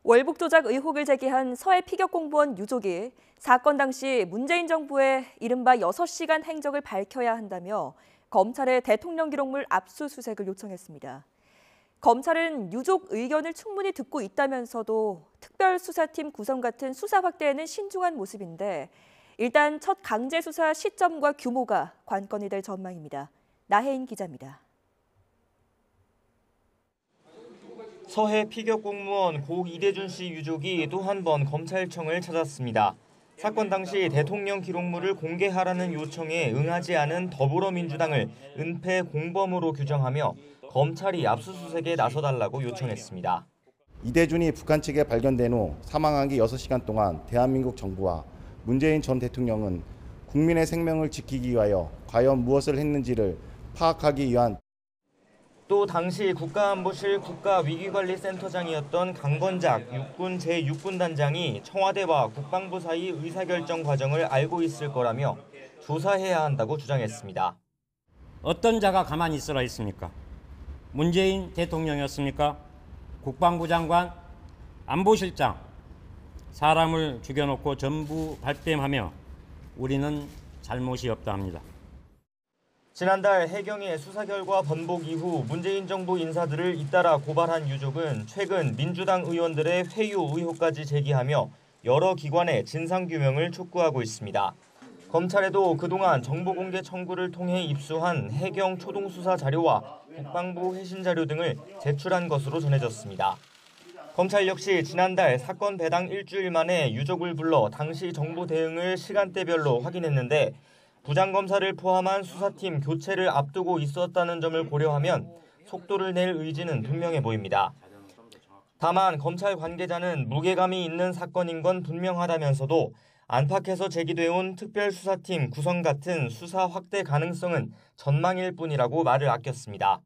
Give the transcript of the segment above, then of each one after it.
월북 조작 의혹을 제기한 서해 피격 공무원 유족이 사건 당시 문재인 정부의 이른바 6시간 행적을 밝혀야 한다며 검찰에 대통령 기록물 압수수색을 요청했습니다. 검찰은 유족 의견을 충분히 듣고 있다면서도 특별수사팀 구성 같은 수사 확대에는 신중한 모습인데 일단 첫 강제 수사 시점과 규모가 관건이 될 전망입니다. 나혜인 기자입니다. 서해 피격 공무원 고 이대준 씨 유족이 또 한 번 검찰청을 찾았습니다. 사건 당시 대통령 기록물을 공개하라는 요청에 응하지 않은 더불어민주당을 은폐 공범으로 규정하며 검찰이 압수수색에 나서달라고 요청했습니다. 이대준이 북한 측에 발견된 후 사망한 게 6시간 동안 대한민국 정부와 문재인 전 대통령은 국민의 생명을 지키기 위하여 과연 무엇을 했는지를 파악하기 위한 또 당시 국가안보실 국가위기관리센터장이었던 강건작 육군 제6군단장이 청와대와 국방부 사이 의사결정 과정을 알고 있을 거라며 조사해야 한다고 주장했습니다. 어떤 자가 가만히 있으라 했습니까? 문재인 대통령이었습니까? 국방부 장관, 안보실장, 사람을 죽여놓고 전부 발뺌하며 우리는 잘못이 없다 합니다. 지난달 해경의 수사 결과 번복 이후 문재인 정부 인사들을 잇따라 고발한 유족은 최근 민주당 의원들의 회유 의혹까지 제기하며 여러 기관의 진상규명을 촉구하고 있습니다. 검찰에도 그동안 정보공개 청구를 통해 입수한 해경 초동수사 자료와 국방부 회신 자료 등을 제출한 것으로 전해졌습니다. 검찰 역시 지난달 사건 배당 일주일 만에 유족을 불러 당시 정보 대응을 시간대별로 확인했는데 부장검사를 포함한 수사팀 교체를 앞두고 있었다는 점을 고려하면 속도를 낼 의지는 분명해 보입니다. 다만 검찰 관계자는 무게감이 있는 사건인 건 분명하다면서도 안팎에서 제기돼온 특별수사팀 구성 같은 수사 확대 가능성은 전망일 뿐이라고 말을 아꼈습니다.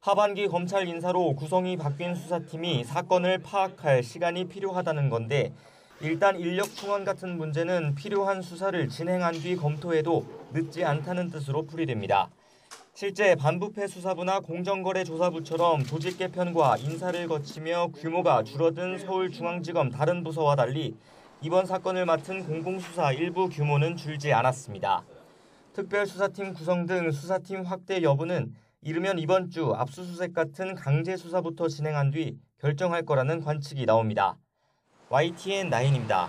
하반기 검찰 인사로 구성이 바뀐 수사팀이 사건을 파악할 시간이 필요하다는 건데 일단 인력 충원 같은 문제는 필요한 수사를 진행한 뒤 검토해도 늦지 않다는 뜻으로 풀이됩니다. 실제 반부패 수사부나 공정거래조사부처럼 조직 개편과 인사를 거치며 규모가 줄어든 서울중앙지검 다른 부서와 달리 이번 사건을 맡은 공공수사 일부 규모는 줄지 않았습니다. 특별수사팀 구성 등 수사팀 확대 여부는 이르면 이번 주 압수수색 같은 강제 수사부터 진행한 뒤 결정할 거라는 관측이 나옵니다. YTN 나인입니다.